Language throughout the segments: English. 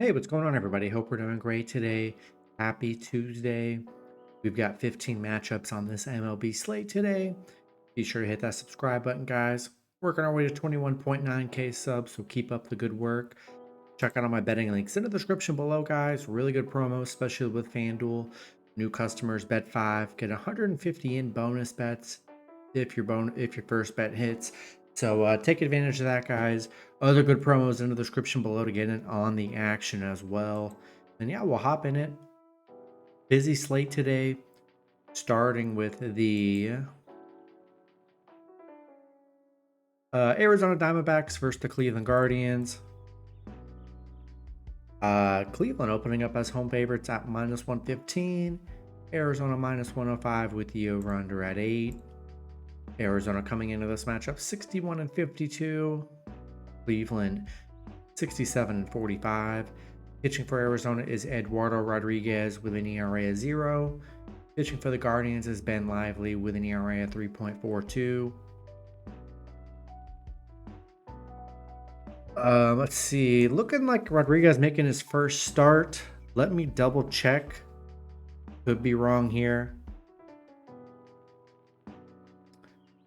Hey, what's going on, everybody? Hope we're doing great today. Happy Tuesday. We've got 15 matchups on this MLB slate today. Be sure to hit that subscribe button, guys. Working our way to 21.9K subs, so keep up the good work. Check out all my betting links in the description below, guys. Really good promos, especially with FanDuel. New customers bet 5, get 150 in bonus bets if your first bet hits. So take advantage of that, guys. Other good promos in the description below to get in on the action as well. And yeah, we'll hop in it. Busy slate today, starting with the Arizona Diamondbacks versus the Cleveland Guardians. Cleveland opening up as home favorites at -115. Arizona -105 with the over-under at 8. Arizona coming into this matchup 61-52. Cleveland 67-45. Pitching for Arizona is Eduardo Rodriguez with an ERA of 0. Pitching for the Guardians is Ben Lively with an ERA of 3.42. Let's see. Looking like Rodriguez making his first start. Let me double check. Could be wrong here.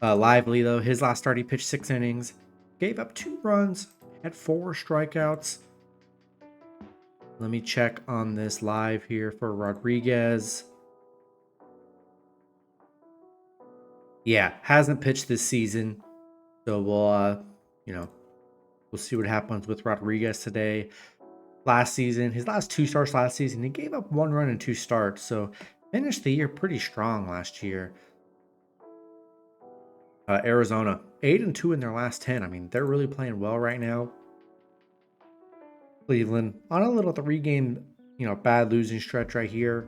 Lively, though, his last start, he pitched 6 innings, gave up 2 runs, had 4 strikeouts. Let me check on this live here for Rodriguez. Yeah, hasn't pitched this season, so we'll see what happens with Rodriguez today. Last season, his last 2 starts last season, he gave up 1 run in 2 starts, so finished the year pretty strong last year. Arizona 8-2 in their last 10. I mean, they're really playing well right now. Cleveland on a little 3-game, bad losing stretch right here.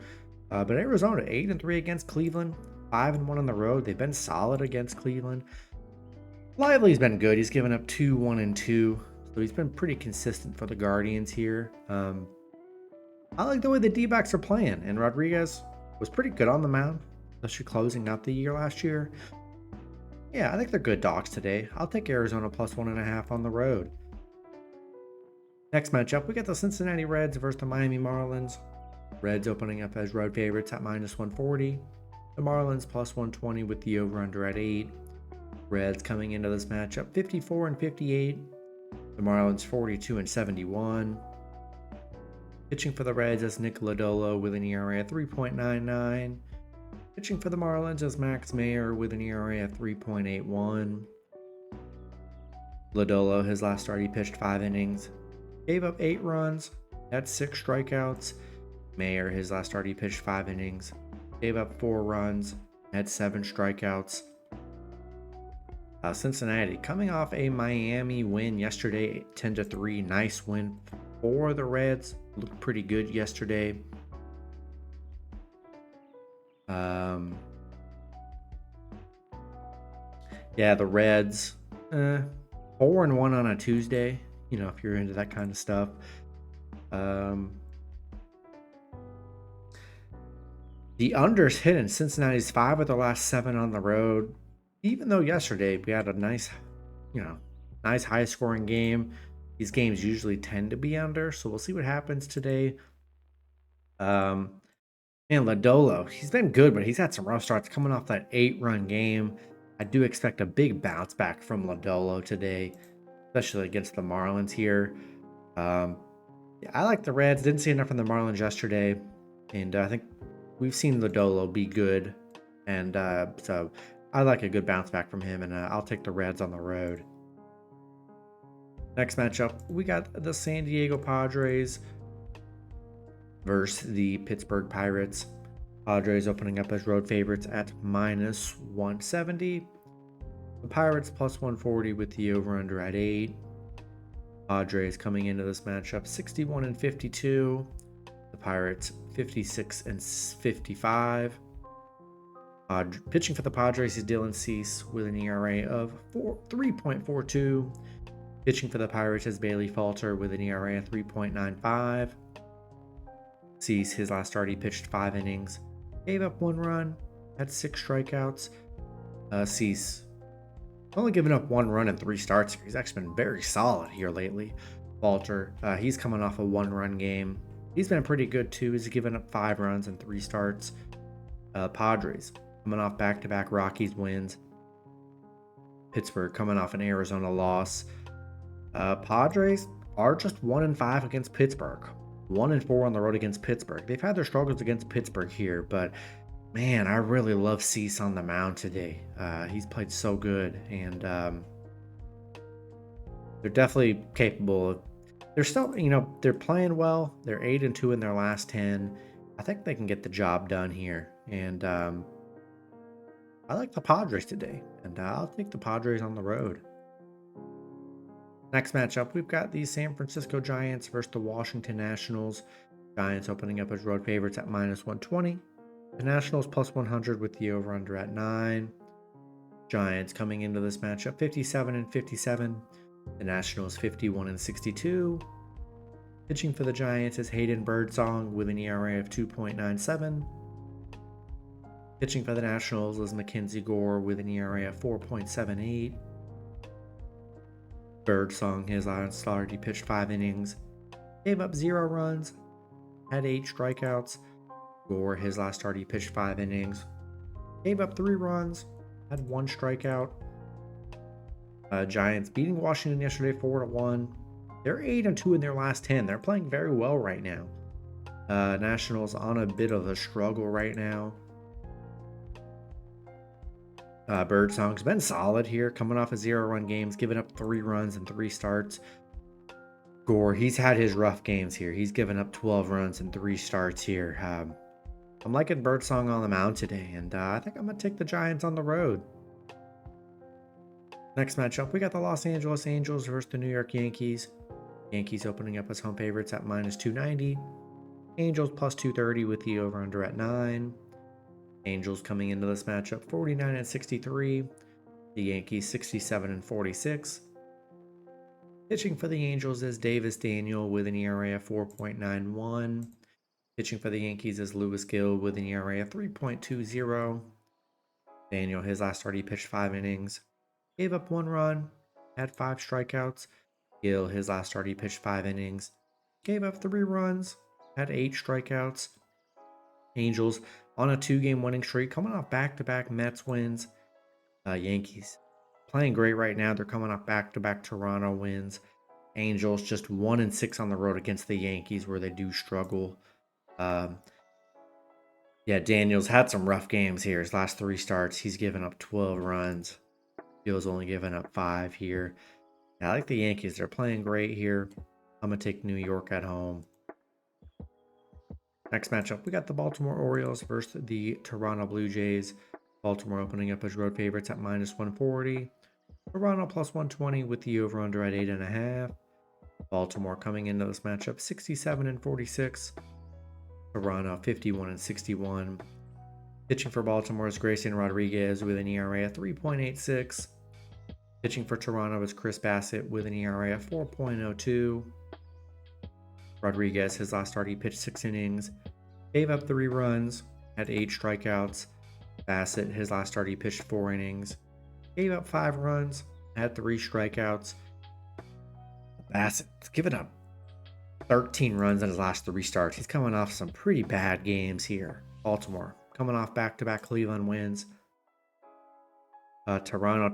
But Arizona 8-3 against Cleveland, 5-1 on the road. They've been solid against Cleveland. Lively's been good. He's given up 2, 1, and 2. So he's been pretty consistent for the Guardians here. I like the way the D-backs are playing. And Rodriguez was pretty good on the mound, especially closing out the year last year. Yeah, I think they're good dogs today. I'll take Arizona +1.5 on the road. Next matchup, we got the Cincinnati Reds versus the Miami Marlins. Reds opening up as road favorites at -140. The Marlins +120 with the over-under at 8. Reds coming into this matchup 54-58. The Marlins 42-71. Pitching for the Reds is Nick Lodolo with an ERA of 3.99. Pitching for the Marlins is Max Meyer with an ERA of 3.81. Lodolo, his last start, he pitched 5 innings, gave up 8 runs, had 6 strikeouts. Meyer, his last start, he pitched 5 innings, gave up 4 runs, had 7 strikeouts. Cincinnati coming off a Miami win yesterday, 10-3. Nice win for the Reds. Looked pretty good yesterday. Yeah, the Reds 4-1 on a Tuesday, if you're into that kind of stuff. The unders hit in Cincinnati's 5 of their last 7 on the road. Even though yesterday we had a nice high scoring game. These games usually tend to be under, so we'll see what happens today. And Lodolo, he's been good, but he's had some rough starts coming off that 8-run game. I do expect a big bounce back from Lodolo today, especially against the Marlins here. Yeah, I like the Reds. Didn't see enough from the Marlins yesterday, and I think we've seen Lodolo be good, and so I like a good bounce back from him, and I'll take the Reds on the road. Next matchup, we got the San Diego Padres versus the Pittsburgh Pirates. Padres opening up as road favorites at -170. The Pirates +140 with the over-under at 8. Padres coming into this matchup 61-52. The Pirates 56-55. Pitching for the Padres is Dylan Cease with an ERA of 3.42. Pitching for the Pirates is Bailey Falter with an ERA of 3.95. Cease, his last start, he pitched 5 innings, gave up 1 run, had 6 strikeouts. Cease only given up 1 run in 3 starts. He's actually been very solid here lately. falter. He's coming off a 1-run game. He's been pretty good too. He's given up 5 runs in 3 starts. Padres coming off back-to-back Rockies wins. Pittsburgh coming off an Arizona loss. Padres are just 1-5 against Pittsburgh. 1-4 on the road against Pittsburgh. They've had their struggles against Pittsburgh here, but man, I really love Cease on the mound today. He's played so good, and they're definitely capable of. They're still, they're playing well. They're 8-2 in their last 10. I think they can get the job done here, and I like the Padres today, and I'll take the Padres on the road. Next matchup, we've got the San Francisco Giants versus the Washington Nationals. Giants opening up as road favorites at -120. The Nationals +100 with the over-under at 9. Giants coming into this matchup 57-57. The Nationals 51-62. Pitching for the Giants is Hayden Birdsong with an ERA of 2.97. Pitching for the Nationals is Mackenzie Gore with an ERA of 4.78. Birdsong, his last start, he pitched 5 innings, gave up 0 runs, had 8 strikeouts. Gore, his last start, he pitched 5 innings, gave up 3 runs, had 1 strikeout. Giants beating Washington yesterday 4-1. They're 8-2 in their last 10. They're playing very well right now. Nationals on a bit of a struggle right now. Birdsong's been solid here, coming off of 0-run games, giving up 3 runs in 3 starts. Gore, he's had his rough games here. He's given up 12 runs in 3 starts here. I'm liking Birdsong on the mound today, and I think I'm going to take the Giants on the road. Next matchup, we got the Los Angeles Angels versus the New York Yankees. Yankees opening up as home favorites at -290. Angels +230 with the over-under at 9. Angels coming into this matchup 49-63. The Yankees 67-46. Pitching for the Angels is Davis Daniel with an ERA of 4.91. Pitching for the Yankees is Lewis Gill with an ERA of 3.20. Daniel, his last start, he pitched 5 innings, gave up 1 run, had 5 strikeouts. Gill, his last start, he pitched 5 innings, gave up 3 runs, had 8 strikeouts. Angels on a 2-game winning streak, coming off back-to-back Mets wins. Yankees playing great right now. They're coming off back-to-back Toronto wins. Angels just 1-6 on the road against the Yankees, where they do struggle. Daniels had some rough games here. His last 3 starts, he's given up 12 runs. Gill's only given up 5 here. I like the Yankees. They're playing great here. I'm going to take New York at home. Next matchup, we got the Baltimore Orioles versus the Toronto Blue Jays. Baltimore opening up as road favorites at -140. Toronto +120 with the over-under at 8.5. Baltimore coming into this matchup 67-46. Toronto 51-61. Pitching for Baltimore is Grayson Rodriguez with an ERA of 3.86. Pitching for Toronto is Chris Bassett with an ERA of 4.02. Rodriguez, his last start, he pitched 6 innings, gave up 3 runs, had 8 strikeouts. Bassett, his last start, he pitched 4 innings, gave up 5 runs, had 3 strikeouts. Bassett's given up 13 runs in his last 3 starts. He's coming off some pretty bad games here. Baltimore coming off back-to-back Cleveland wins. Toronto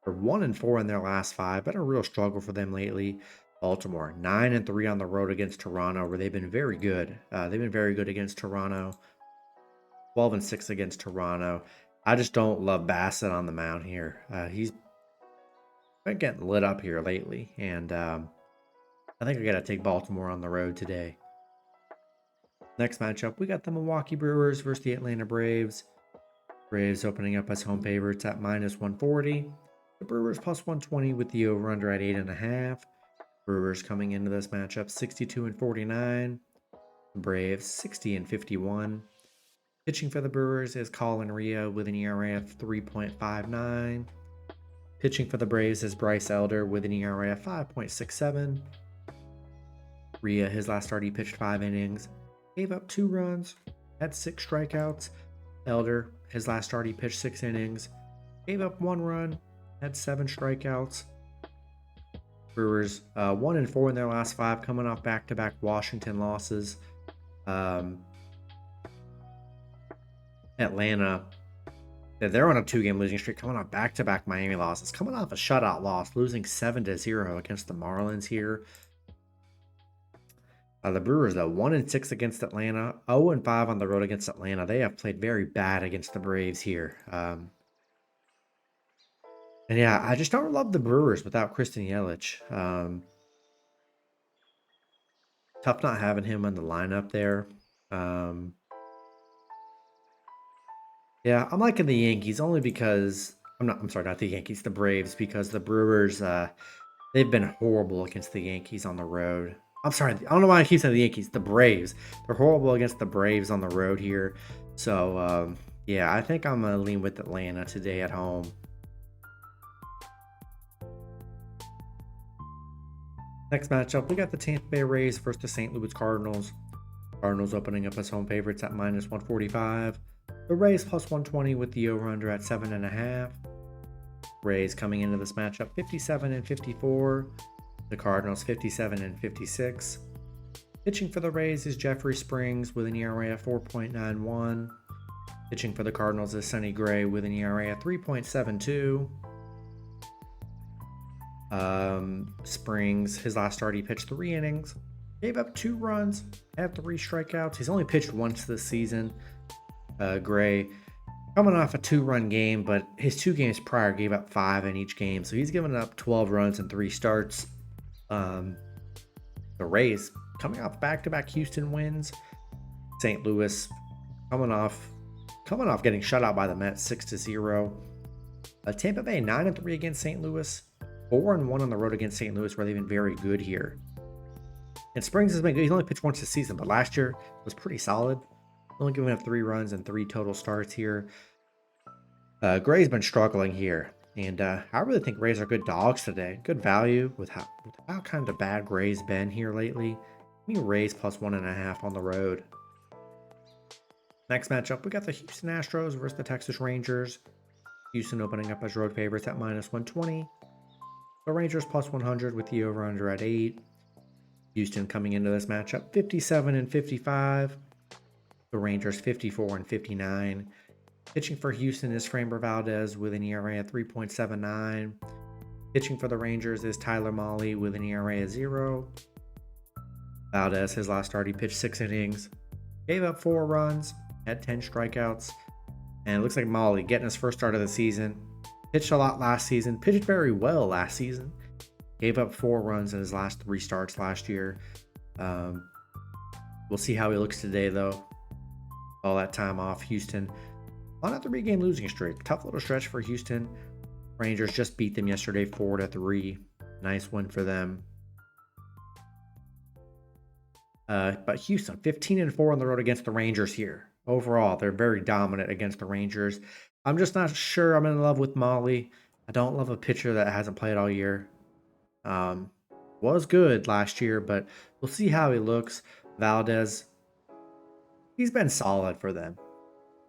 1-4 in their last 5. Been a real struggle for them lately. Baltimore 9-3 on the road against Toronto, where they've been very good. They've been very good against Toronto. 12-6 against Toronto. I just don't love Bassett on the mound here. He's been getting lit up here lately, and I think I got to take Baltimore on the road today. Next matchup, we got the Milwaukee Brewers versus the Atlanta Braves. Braves opening up as home favorites at -140. The Brewers +120 with the over-under at 8.5. Brewers coming into this matchup 62-49. Braves 60-51. Pitching for the Brewers is Colin Rea with an ERA of 3.59. Pitching for the Braves is Bryce Elder with an ERA of 5.67. Rea, his last start, he pitched 5 innings, gave up 2 runs, had 6 strikeouts. Elder, his last start, he pitched 6 innings, gave up 1 run, had 7 strikeouts. Brewers 1-4 in their last 5, coming off back-to-back Washington losses. Atlanta, they're on a 2-game losing streak, coming off back-to-back Miami losses, coming off a shutout loss, losing 7-0 against the Marlins here. The Brewers, though, 1-6 against Atlanta, 0-5 on the road against Atlanta. They have played very bad against the Braves here. And yeah, I just don't love the Brewers without Christian Yelich. Tough not having him in the lineup there. Yeah, I'm liking the Yankees only because I'm sorry, not the Yankees, the Braves, because the Brewers, they've been horrible against the Yankees on the road. I'm sorry, I don't know why I keep saying the Yankees, the Braves. They're horrible against the Braves on the road here. So, yeah, I think I'm going to lean with Atlanta today at home. Next matchup, we got the Tampa Bay Rays versus the St. Louis Cardinals. Cardinals opening up as home favorites at -145. The Rays +120 with the over-under at 7.5. Rays coming into this matchup 57-54. The Cardinals 57-56. Pitching for the Rays is Jeffrey Springs with an ERA of 4.91. Pitching for the Cardinals is Sonny Gray with an ERA of 3.72. Springs, his last start, he pitched 3 innings, gave up 2 runs, had 3 strikeouts. He's only pitched once this season. Gray, coming off a 2-run game, but his 2 games prior gave up 5 in each game, so he's given up 12 runs in 3 starts. The Rays coming off back-to-back Houston wins. St. Louis coming off getting shut out by the Mets 6-0. Tampa Bay 9-3 against St. Louis. 4-1 on the road against St. Louis, where they've been very good here. And Springs has been good. He's only pitched once this season, but last year was pretty solid. Only giving up 3 runs and 3 total starts here. Gray's been struggling here. And I really think Rays are good dogs today. Good value with how kind of bad Gray's been here lately. I mean, Rays +1.5 on the road. Next matchup, we got the Houston Astros versus the Texas Rangers. Houston opening up as road favorites at -120. The Rangers +100 with the over-under at 8. Houston coming into this matchup 57-55. The Rangers 54-59. Pitching for Houston is Framber Valdez with an ERA of 3.79. Pitching for the Rangers is Tyler Mahle with an ERA of 0. Valdez, his last start, he pitched 6 innings, gave up 4 runs, had 10 strikeouts, and it looks like Mahle getting his first start of the season. Pitched a lot last season, pitched very well last season. Gave up 4 runs in his last 3 starts last year. We'll see how he looks today, though. All that time off, Houston on a 3-game losing streak. Tough little stretch for Houston. Rangers just beat them yesterday 4-3. Nice win for them. But Houston 15-4 on the road against the Rangers here. Overall, they're very dominant against the Rangers. I'm just not sure I'm in love with Mahle. I don't love a pitcher that hasn't played all year. Was good last year, but we'll see how he looks. Valdez, he's been solid for them.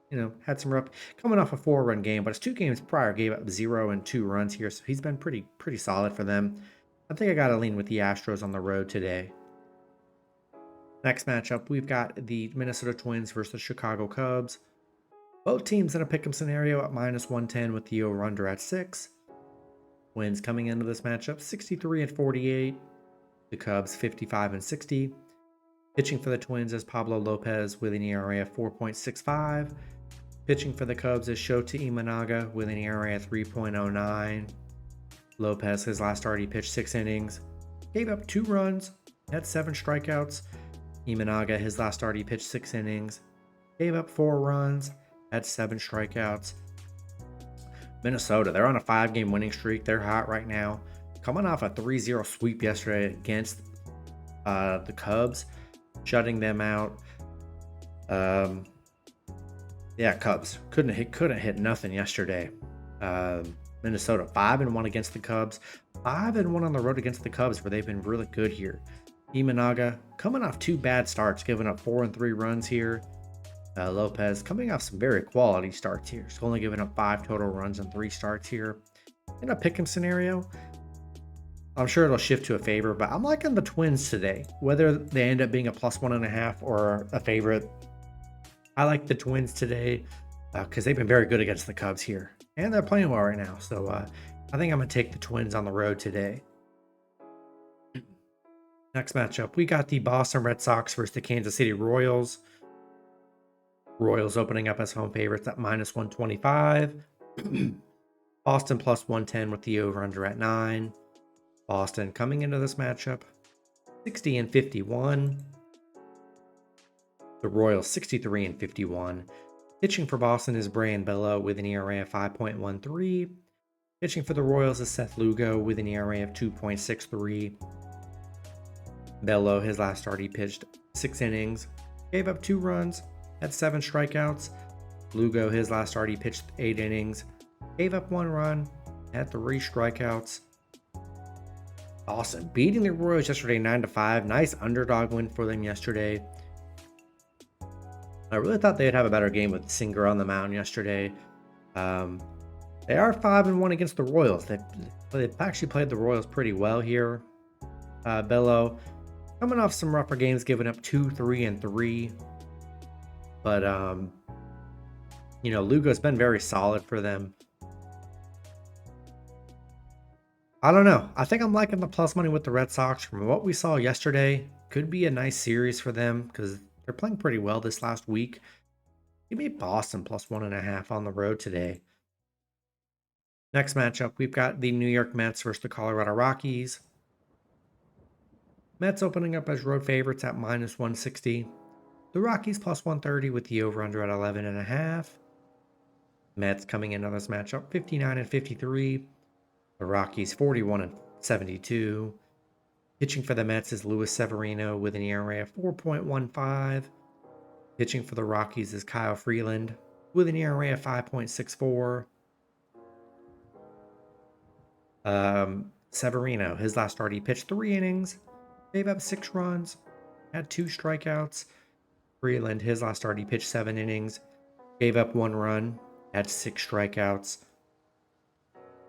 You know, had some rough, coming off a 4-run game, but his 2 games prior gave up 0 and 2 runs here, so he's been pretty solid for them. I think I got to lean with the Astros on the road today. Next matchup, we've got the Minnesota Twins versus the Chicago Cubs. Both teams in a pick'em scenario at -110 with the over-under at 6. Twins coming into this matchup 63-48. The Cubs 55-60. Pitching for the Twins is Pablo Lopez with an ERA of 4.65. Pitching for the Cubs is Shota Imanaga with an ERA of 3.09. Lopez, his last start, he pitched 6 innings, gave up 2 runs, had 7 strikeouts. Imanaga, his last start, he pitched 6 innings, gave up 4 runs, had 7 strikeouts. Minnesota, they're on a 5-game winning streak. They're hot right now. Coming off a 3-0 sweep yesterday against the Cubs, shutting them out. Yeah, Cubs couldn't hit nothing yesterday. Minnesota 5-1 against the Cubs, 5-1 on the road against the Cubs, where they've been really good here. Imanaga coming off 2 bad starts, giving up 4 and 3 runs here. Lopez coming off some very quality starts here. He's only giving up 5 total runs and 3 starts here. In a pick'em scenario, I'm sure it'll shift to a favor, but I'm liking the Twins today. Whether they end up being a +1.5 or a favorite, I like the Twins today because they've been very good against the Cubs here. And they're playing well right now. So I think I'm going to take the Twins on the road today. Next matchup, we got the Boston Red Sox versus the Kansas City Royals. Royals opening up as home favorites at -125. Boston +110 with the over-under at 9. Boston coming into this matchup 60-51. The Royals 63-51. Pitching for Boston is Brian Bello with an ERA of 5.13. Pitching for the Royals is Seth Lugo with an ERA of 2.63. Bello, his last start, he pitched 6 innings, gave up 2 runs, had 7 strikeouts. Lugo, his last start, he pitched 8 innings, gave up 1 run, had 3 strikeouts. Awesome. Beating the Royals yesterday 9-5. Nice underdog win for them yesterday. I really thought they'd have a better game with Singer on the mound yesterday. They are 5-1 against the Royals. They've actually played the Royals pretty well here. Bello coming off some rougher games, giving up 2, 3, and 3. But, Lugo's been very solid for them. I don't know. I think I'm liking the plus money with the Red Sox. From what we saw yesterday, could be a nice series for them because they're playing pretty well this last week. Give me Boston +1.5 on the road today. Next matchup, we've got the New York Mets versus the Colorado Rockies. Mets opening up as road favorites at -160. The Rockies +130 with the over-under at 11.5. Mets coming into this matchup 59-53. The Rockies 41-72. Pitching for the Mets is Luis Severino with an ERA of 4.15. Pitching for the Rockies is Kyle Freeland with an ERA of 5.64. Severino, his last start, he pitched 3 innings, gave up 6 runs, had 2 strikeouts. Freeland, his last start, he pitched 7 innings, gave up 1 run, had 6 strikeouts.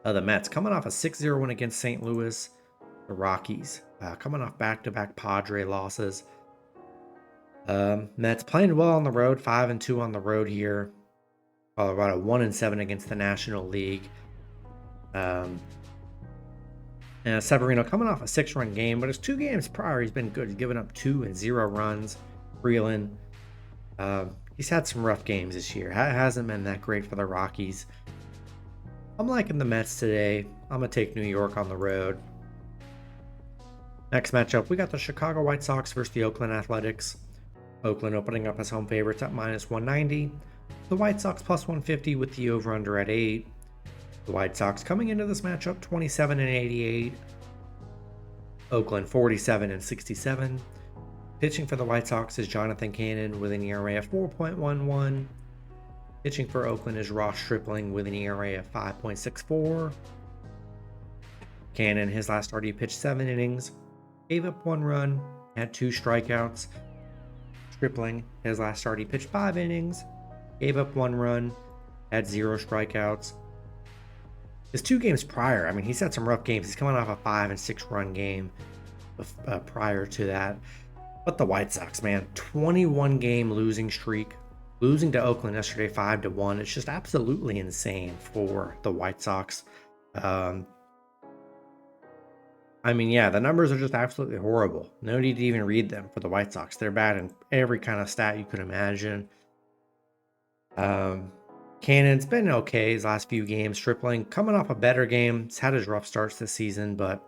The Mets coming off a 6-0 win against St. Louis. The Rockies coming off back-to-back Padres losses. Mets playing well on the road, 5-2 on the road here. Colorado 1-7 against the National League. And Severino coming off a 6-run game, but his 2 games prior he's been good. He's given up 2 and 0 runs. Freeland, he's had some rough games this year. Hasn't been that great for the Rockies. I'm liking the Mets today. I'm going to take New York on the road. Next matchup, we got the Chicago White Sox versus the Oakland Athletics. Oakland opening up as home favorites at -190. The White Sox +150 with the over-under at 8. The White Sox coming into this matchup 27-88. Oakland 47-67. Pitching for the White Sox is Jonathan Cannon with an ERA of 4.11. Pitching for Oakland is Ross Stripling with an ERA of 5.64. Cannon, his last start, he pitched 7 innings, gave up 1 run, had 2 strikeouts. Stripling, his last start, he pitched 5 innings, gave up 1 run, had 0 strikeouts. His 2 games prior, he's had some rough games. He's coming off a 5 and 6 run game prior to that. But the White Sox, man, 21 game losing streak. Losing to Oakland yesterday 5-1. It's just absolutely insane for the White Sox. The numbers are just absolutely horrible. No need to even read them for the White Sox. They're bad in every kind of stat you could imagine. Cannon's been okay his last few games. Stripling coming off a better game. He's had his rough starts this season, but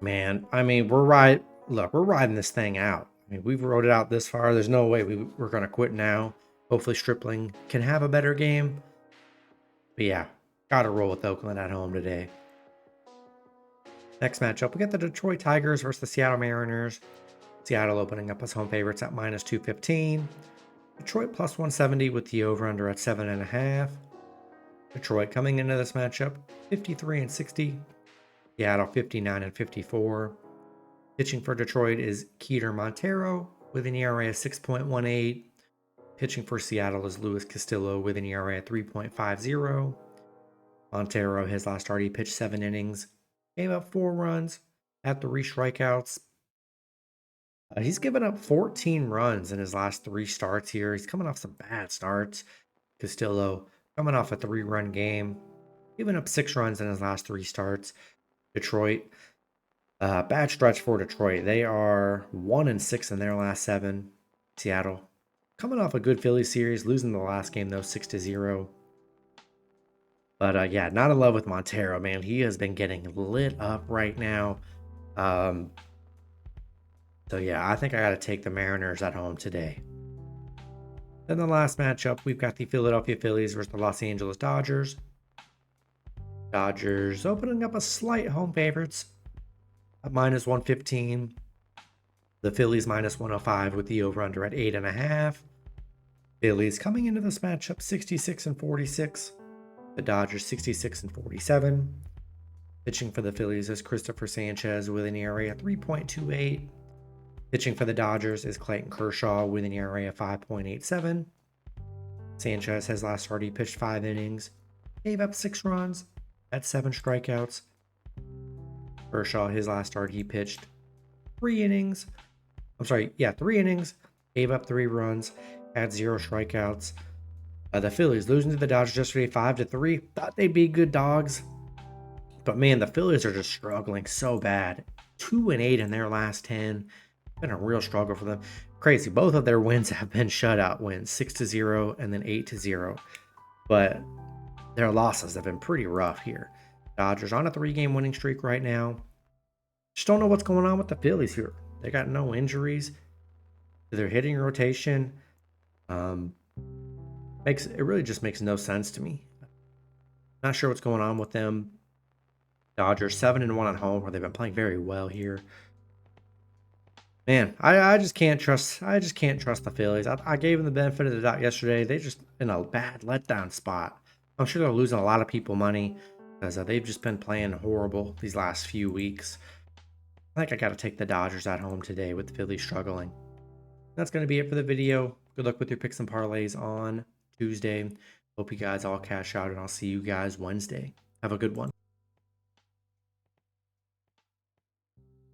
man, we're riding this thing out. We've rode it out this far. There's no way we're going to quit now. Hopefully Stripling can have a better game. But yeah, got to roll with Oakland at home today. Next matchup, we got the Detroit Tigers versus the Seattle Mariners. Seattle opening up as home favorites at -215. Detroit +170 with the over-under at 7.5. Detroit coming into this matchup 53-60. Seattle 59-54. Pitching for Detroit is Keter Montero with an ERA of 6.18. Pitching for Seattle is Luis Castillo with an ERA of 3.50. Montero, his last start, he pitched 7 innings, Gave up 4 runs, had 3 strikeouts. He's given up 14 runs in his last 3 starts here. He's coming off some bad starts. Castillo coming off a 3-run game, giving up 6 runs in his last 3 starts. Detroit, bad stretch for Detroit. They are 1-6 in their last 7. Seattle, coming off a good Phillies series, losing the last game though 6-0. But yeah, not in love with Montero, man. He has been getting lit up right now. So yeah, I think I got to take the Mariners at home today. Then the last matchup, we've got the Philadelphia Phillies versus the Los Angeles Dodgers. Dodgers opening up a slight home favorites at -115. The Phillies -105 with the over-under at 8.5. Phillies coming into this matchup 66-46. The Dodgers 66-47. Pitching for the Phillies is Christopher Sanchez with an ERA of 3.28. Pitching for the Dodgers is Clayton Kershaw with an ERA of 5.87. Sanchez has last start he pitched 5 innings, gave up 6 runs, had 7 strikeouts. Kershaw, his last start he pitched 3 innings. 3 innings, gave up 3 runs, had 0 strikeouts. The Phillies losing to the Dodgers yesterday 5-3. Thought they'd be good dogs. But man, the Phillies are just struggling so bad. 2-8 in their last 10. Been a real struggle for them. Crazy. Both of their wins have been shutout wins. 6-0 and then 8-0. But their losses have been pretty rough here. Dodgers on a 3-game winning streak right now. Just don't know what's going on with the Phillies here. They got no injuries to their hitting rotation. It really just makes no sense to me. Not sure what's going on with them. Dodgers 7-1 at home, where they've been playing very well here. Man, I just can't trust. I just can't trust the Phillies. I gave them the benefit of the doubt yesterday. They just in a bad letdown spot. I'm sure they're losing a lot of people money because they've just been playing horrible these last few weeks. I think I got to take the Dodgers at home today with the Phillies struggling. That's going to be it for the video. Good luck with your picks and parlays on Tuesday. Hope you guys all cash out, and I'll see you guys Wednesday. Have a good one.